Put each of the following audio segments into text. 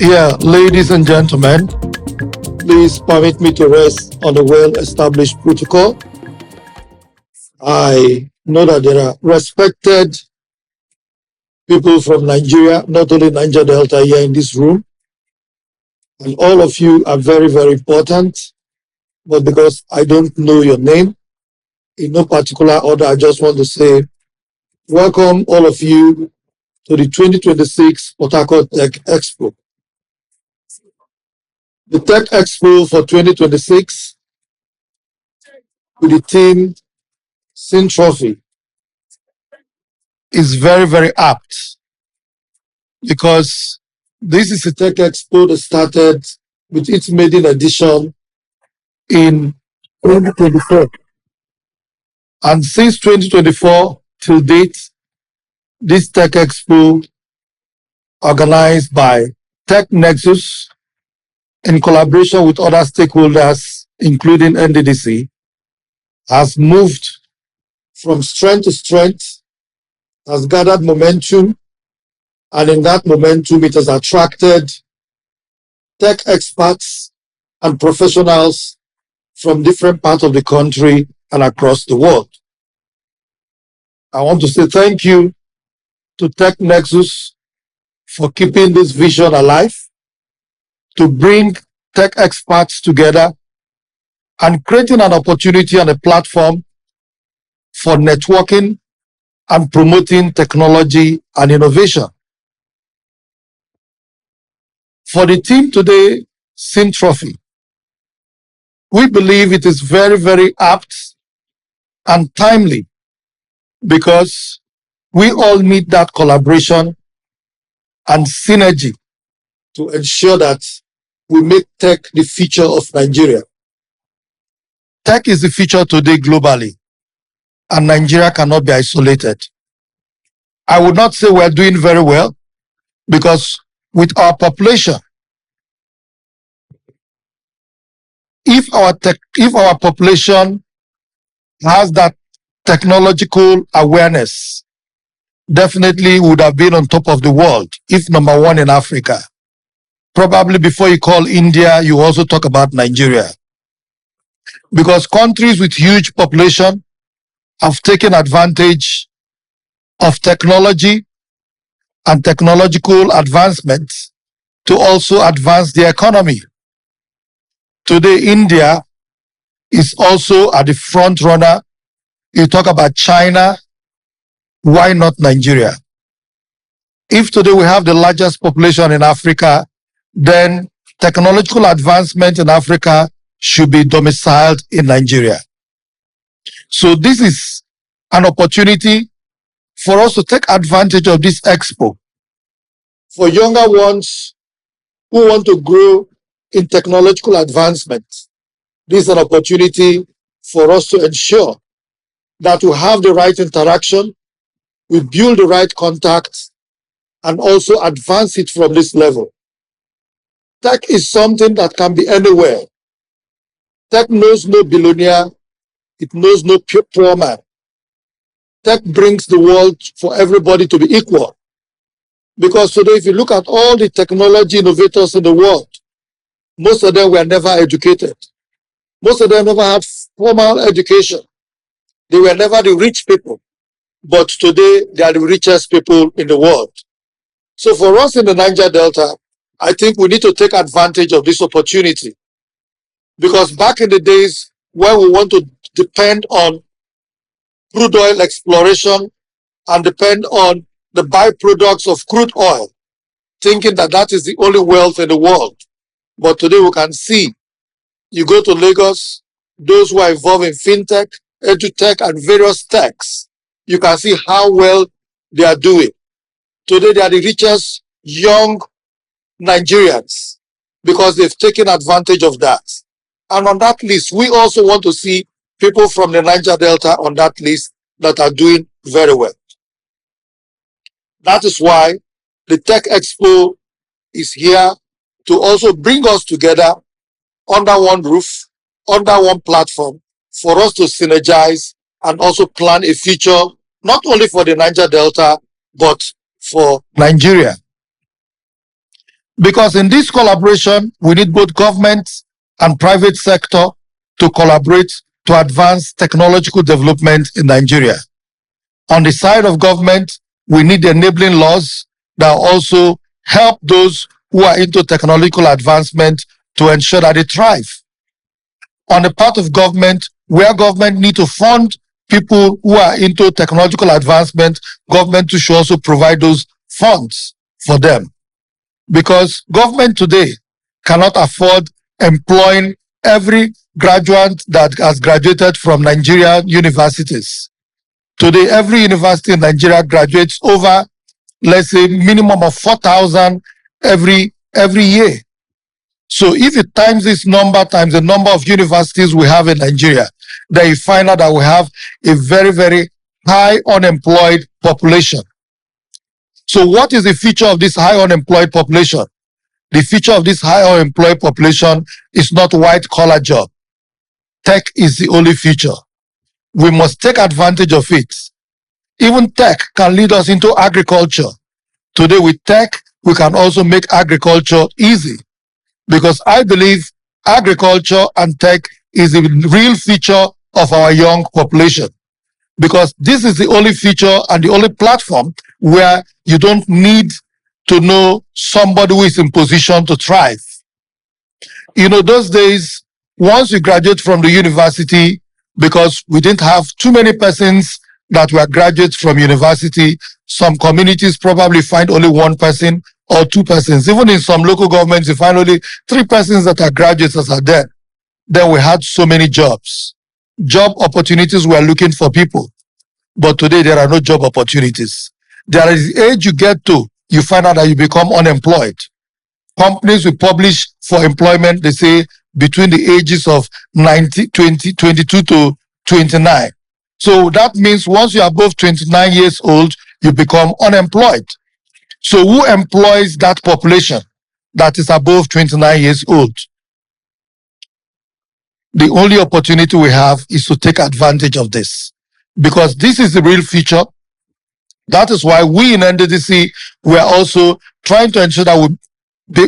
Yeah, ladies and gentlemen, please permit me to rest on a well-established protocol. I know that there are respected people from Nigeria, not only Niger Delta here in this room, and all of you are very, very important. But because I don't know your name, in no particular order, I just want to say, welcome all of you to the 2026 Port Harcourt Tech Expo. The Tech Expo for 2026 with the theme Sin Trophy is very, very apt because this is a Tech Expo that started with its maiden edition in 2024. And since 2024 till date, this Tech Expo, organized by Tech Nexus in collaboration with other stakeholders, including NDDC, has moved from strength to strength, has gathered momentum, and in that momentum, it has attracted tech experts and professionals from different parts of the country and across the world. I want to say thank you to Tech Nexus for keeping this vision alive, to bring tech experts together and creating an opportunity and a platform for networking and promoting technology and innovation. For the team today, Sin Trophy, we believe it is very, very apt and timely because we all need that collaboration and synergy to ensure that we make tech the future of Nigeria. Tech is the future today globally, and Nigeria cannot be isolated. I would not say we're doing very well because with our population, if our population has that technological awareness, definitely would have been on top of the world, if number one in Africa. Probably before you call India, you also talk about Nigeria. Because countries with huge population have taken advantage of technology and technological advancements to also advance the economy. Today, India is also at the front runner. You talk about China, why not Nigeria? If today we have the largest population in Africa, then technological advancement in Africa should be domiciled in Nigeria. So this is an opportunity for us to take advantage of this expo. For younger ones who want to grow in technological advancement, this is an opportunity for us to ensure that we have the right interaction, we build the right contacts, and also advance it from this level. Tech is something that can be anywhere. Tech knows no billionaire, it knows no poor man. Tech brings the world for everybody to be equal. Because today, if you look at all the technology innovators in the world, most of them were never educated. Most of them never had formal education. They were never the rich people. But today, they are the richest people in the world. So for us in the Niger Delta, I think we need to take advantage of this opportunity. Because back in the days when we want to depend on crude oil exploration and depend on the byproducts of crude oil, thinking that that is the only wealth in the world. But today we can see, you go to Lagos, those who are involved in fintech, edutech, and various techs, you can see how well they are doing. Today they are the richest young Nigerians because they've taken advantage of that. And on that list, we also want to see people from the Niger Delta on that list that are doing very well. That is why the Tech Expo is here to also bring us together under one roof, under one platform, for us to synergize and also plan a future, not only for the Niger Delta, but for Nigeria. Because in this collaboration, we need both government and private sector to collaborate to advance technological development in Nigeria. On the side of government, we need enabling laws that also help those who are into technological advancement to ensure that they thrive. On the part of government, where government need to fund people who are into technological advancement, government should also provide those funds for them. Because government today cannot afford employing every graduate that has graduated from Nigerian universities. Today, every university in Nigeria graduates over, let's say, minimum of 4,000 every year. So if you times this number times the number of universities we have in Nigeria, then you find out that we have a very, very high unemployed population. So what is the feature of this high unemployed population? The feature of this high unemployed population is not white collar job. Tech is the only feature. We must take advantage of it. Even tech can lead us into agriculture. Today with tech, we can also make agriculture easy, because I believe agriculture and tech is the real feature of our young population, because this is the only feature and the only platform where you don't need to know somebody who is in position to thrive. You know, those days, once you graduate from the university, because we didn't have too many persons that were graduates from university, some communities probably find only one person or two persons. Even in some local governments, you find only 3 persons that are graduates that are there. Then we had so many jobs. Job opportunities were looking for people. But today there are no job opportunities. There is the age you get to, you find out that you become unemployed. Companies will publish for employment, they say between the ages of 22 to 29. So that means once you're above 29 years old, you become unemployed. So who employs that population that is above 29 years old? The only opportunity we have is to take advantage of this, because this is the real future. That is why we in NDDC, we are also trying to ensure that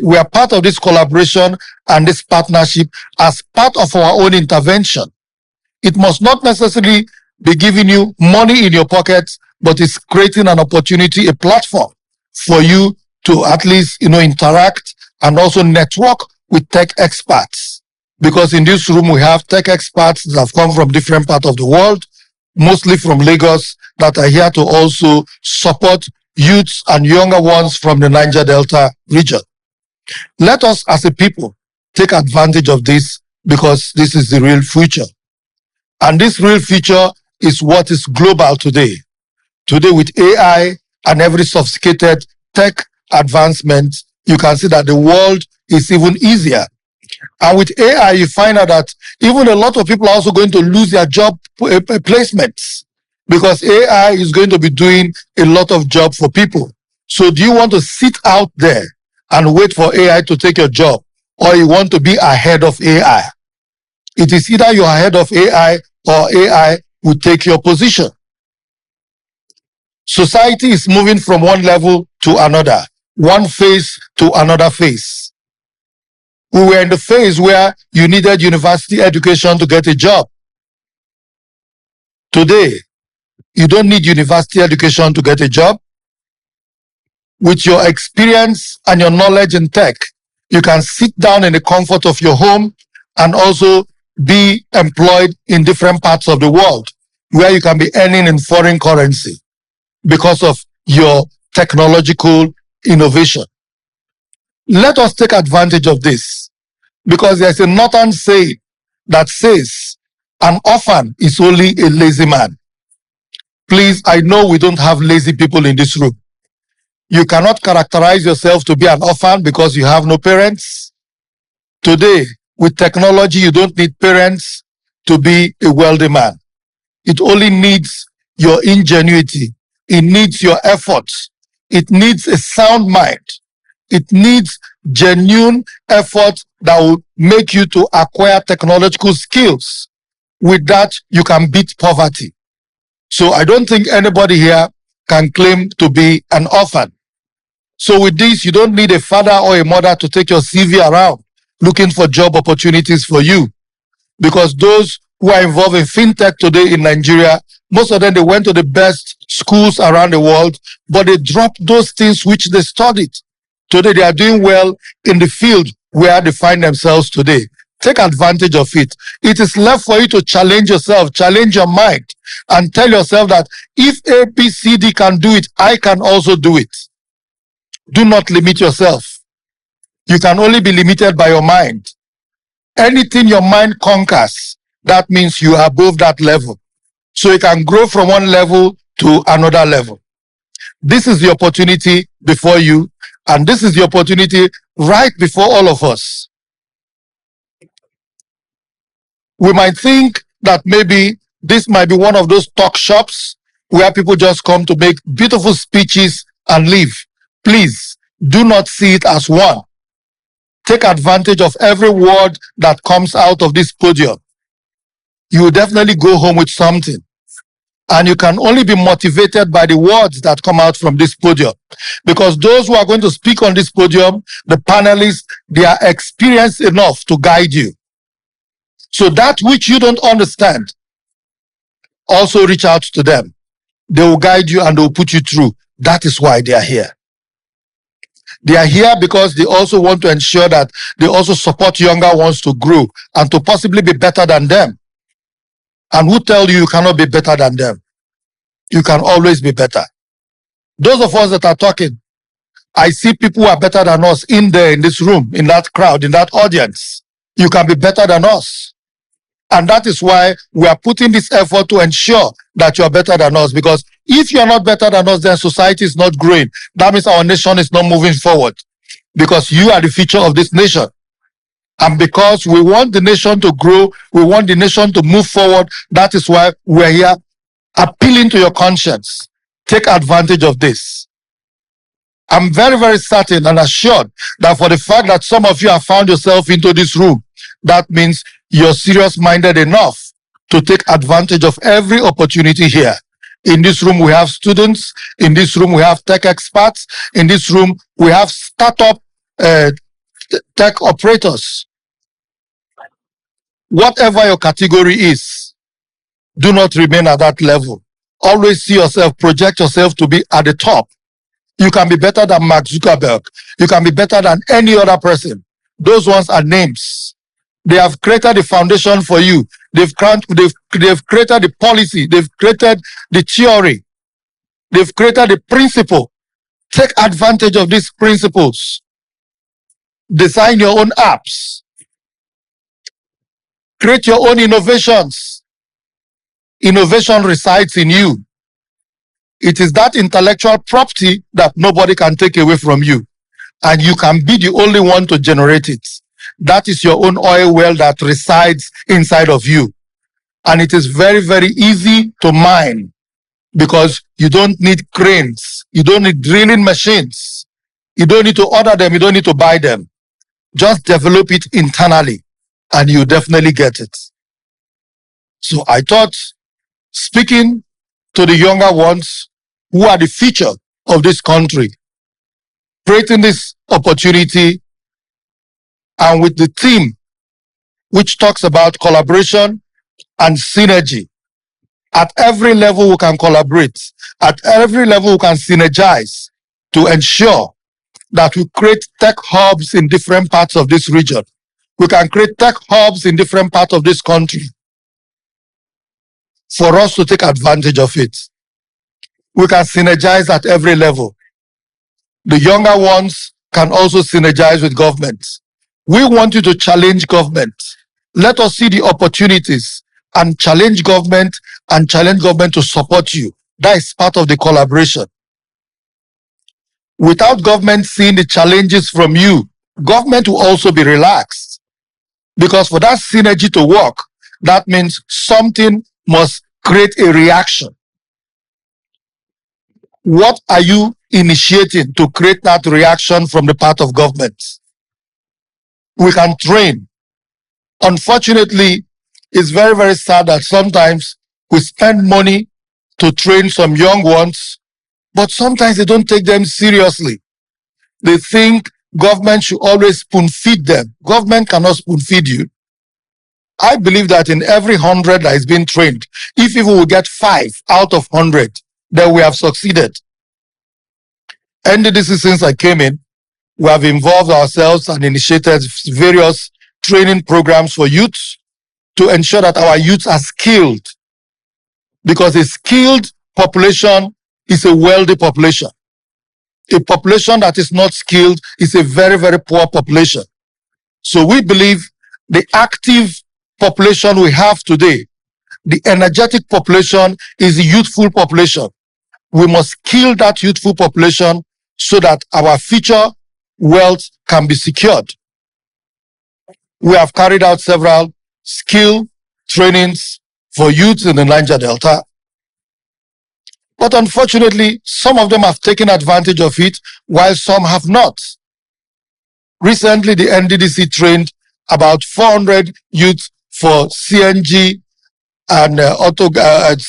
we are part of this collaboration and this partnership as part of our own intervention. It must not necessarily be giving you money in your pockets, but it's creating an opportunity, a platform for you to at least, interact and also network with tech experts. Because in this room, we have tech experts that have come from different parts of the world, mostly from Lagos, that are here to also support youths and younger ones from the Niger Delta region. Let us as a people take advantage of this, because this is the real future. And this real future is what is global today. Today with AI and every sophisticated tech advancement, you can see that the world is even easier. And with AI, you find out that even a lot of people are also going to lose their job placements, because AI is going to be doing a lot of job for people. So do you want to sit out there and wait for AI to take your job, or you want to be ahead of AI? It is either you're ahead of AI or AI will take your position. Society is moving from one level to another, one phase to another phase. We were in the phase where you needed university education to get a job. Today, you don't need university education to get a job. With your experience and your knowledge in tech, you can sit down in the comfort of your home and also be employed in different parts of the world where you can be earning in foreign currency because of your technological innovation. Let us take advantage of this, because there's a northern saying that says, an orphan is only a lazy man. Please, I know we don't have lazy people in this room. You cannot characterize yourself to be an orphan because you have no parents. Today, with technology, you don't need parents to be a wealthy man. It only needs your ingenuity. It needs your efforts. It needs a sound mind. It needs genuine effort that will make you to acquire technological skills. With that, you can beat poverty. So I don't think anybody here can claim to be an orphan. So with this, you don't need a father or a mother to take your CV around looking for job opportunities for you. Because those who are involved in fintech today in Nigeria, most of them, they went to the best schools around the world, but they dropped those things which they studied. Today, they are doing well in the field where they find themselves today. Take advantage of it. It is left for you to challenge yourself, challenge your mind, and tell yourself that if A, B, C, D can do it, I can also do it. Do not limit yourself. You can only be limited by your mind. Anything your mind conquers, that means you are above that level. So you can grow from one level to another level. This is the opportunity before you, and this is the opportunity right before all of us. We might think that maybe this might be one of those talk shops where people just come to make beautiful speeches and leave. Please do not see it as one. Take advantage of every word that comes out of this podium. You will definitely go home with something. And you can only be motivated by the words that come out from this podium. Because those who are going to speak on this podium, the panelists, they are experienced enough to guide you. So that which you don't understand, also reach out to them. They will guide you and they will put you through. That is why they are here. They are here because they also want to ensure that they also support younger ones to grow and to possibly be better than them. And who tell you cannot be better than them? You can always be better. Those of us that are talking, I see people who are better than us in there, in this room, in that crowd, in that audience. You can be better than us. And that is why we are putting this effort to ensure that you are better than us. Because if you are not better than us, then society is not growing. That means our nation is not moving forward. Because you are the future of this nation. And because we want the nation to grow, we want the nation to move forward, that is why we're here appealing to your conscience. Take advantage of this. I'm very, very certain and assured that for the fact that some of you have found yourself into this room, that means you're serious-minded enough to take advantage of every opportunity here. In this room, we have students. In this room, we have tech experts. In this room, we have startup tech operators. Whatever your category is, do not remain at that level. Always see yourself, project yourself to be at the top. You can be better than Mark Zuckerberg. You can be better than any other person. Those ones are names. They have created the foundation for you. They've created the policy. They've created the theory. They've created the principle. Take advantage of these principles. Design your own apps. Create your own innovations. Innovation resides in you. It is that intellectual property that nobody can take away from you. And you can be the only one to generate it. That is your own oil well that resides inside of you. And it is very, very easy to mine because you don't need cranes. You don't need drilling machines. You don't need to order them. You don't need to buy them. Just develop it internally and you definitely get it. So I thought, speaking to the younger ones who are the future of this country, creating this opportunity and with the theme which talks about collaboration and synergy. At every level we can collaborate. At every level we can synergize to ensure that we create tech hubs in different parts of this region. We can create tech hubs in different parts of this country for us to take advantage of it. We can synergize at every level. The younger ones can also synergize with government. We want you to challenge government. Let us see the opportunities and challenge government to support you. That is part of the collaboration. Without government seeing the challenges from you, government will also be relaxed. Because for that synergy to work, that means something must create a reaction. What are you initiating to create that reaction from the part of government? We can train. Unfortunately, it's very, very sad that sometimes we spend money to train some young ones, but sometimes they don't take them seriously. they think government should always spoon feed them. Government cannot spoon feed you. I believe that in every 100 that is being trained, if even we get 5 out of 100, then we have succeeded. NDDC, since I came in, we have involved ourselves and initiated various training programs for youth to ensure that our youth are skilled, because a skilled population is a wealthy population. A population that is not skilled is a very, very poor population. So we believe the active population we have today, the energetic population, is a youthful population. We must kill that youthful population so that our future wealth can be secured. We have carried out several skill trainings for youth in the Niger Delta. But unfortunately, some of them have taken advantage of it, while some have not. Recently, the NDDC trained about 400 youth for CNG and autogas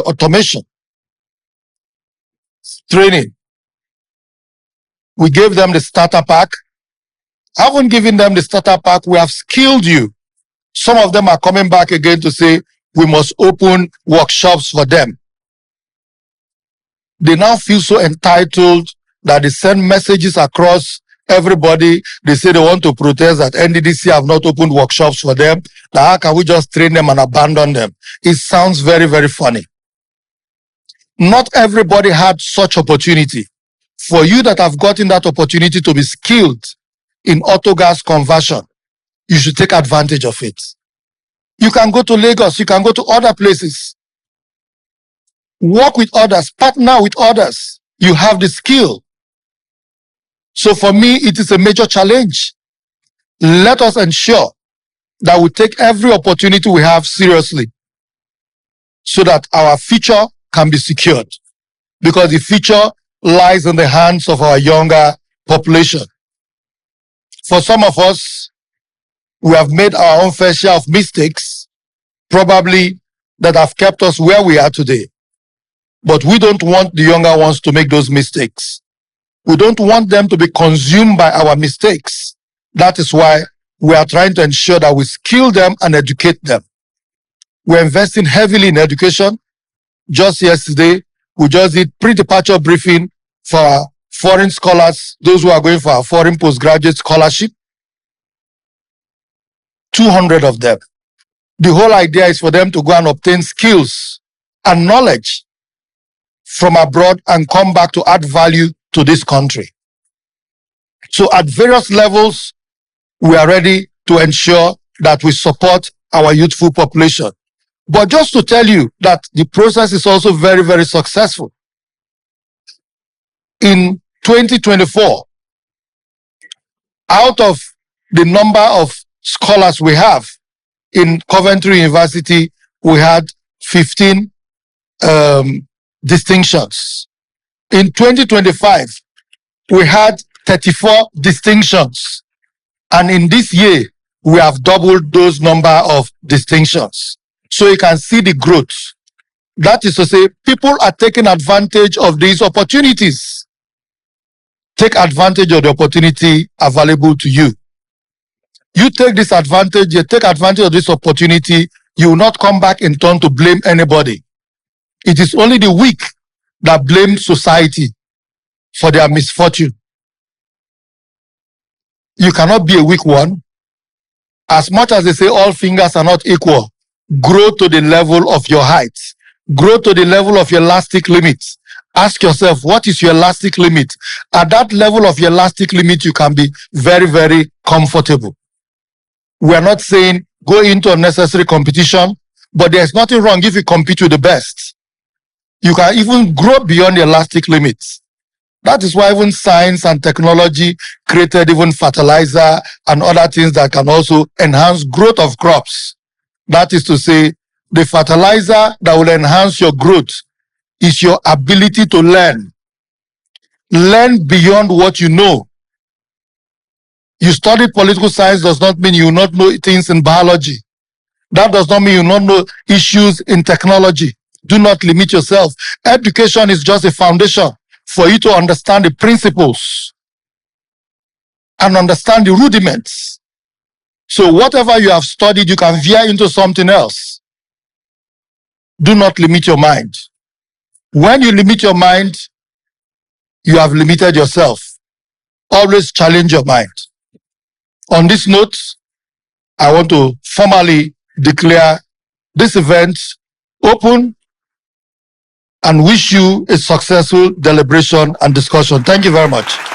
automation training. We gave them the starter pack. Haven't given them the starter pack, we have skilled you. Some of them are coming back again to say we must open workshops for them. They now feel so entitled that they send messages across everybody. They say they want to protest that NDDC have not opened workshops for them. Now, how can we just train them and abandon them? It sounds very, very funny. Not everybody had such opportunity. For you that have gotten that opportunity to be skilled in autogas conversion, you should take advantage of it. You can go to Lagos, you can go to other places. Work with others, partner with others. You have the skill. So for me, it is a major challenge. Let us ensure that we take every opportunity we have seriously so that our future can be secured. Because the future lies in the hands of our younger population. For some of us, we have made our own fair share of mistakes, probably that have kept us where we are today. But we don't want the younger ones to make those mistakes. We don't want them to be consumed by our mistakes. That is why we are trying to ensure that we skill them and educate them. We're investing heavily in education. Just yesterday, we just did pre-departure briefing for our foreign scholars, those who are going for our foreign postgraduate scholarship. 200 of them. The whole idea is for them to go and obtain skills and knowledge from abroad and come back to add value to this country. So at various levels, we are ready to ensure that we support our youthful population. But just to tell you that the process is also very, very successful. In 2024, out of the number of scholars we have in Coventry University, we had 15 distinctions. In 2025, we had 34 distinctions. And in this year, we have doubled those number of distinctions. So you can see the growth. That is to say, people are taking advantage of these opportunities. Take advantage of the opportunity available to you. You take this advantage, you take advantage of this opportunity, you will not come back in turn to blame anybody. It is only the weak that blame society for their misfortune. You cannot be a weak one. As much as they say all fingers are not equal, grow to the level of your height. Grow to the level of your elastic limit. Ask yourself, what is your elastic limit? At that level of your elastic limit, you can be very, very comfortable. We are not saying go into unnecessary competition, but there's nothing wrong if you compete with the best. You can even grow beyond your elastic limits. That is why even science and technology created even fertilizer and other things that can also enhance growth of crops. That is to say, the fertilizer that will enhance your growth is your ability to learn. Learn beyond what you know. You study political science does not mean you will not know things in biology. That does not mean you will not know issues in technology. Do not limit yourself. Education is just a foundation for you to understand the principles and understand the rudiments. So whatever you have studied, you can veer into something else. Do not limit your mind. When you limit your mind, you have limited yourself. Always challenge your mind. On this note, I want to formally declare this event open and wish you a successful deliberation and discussion. Thank you very much.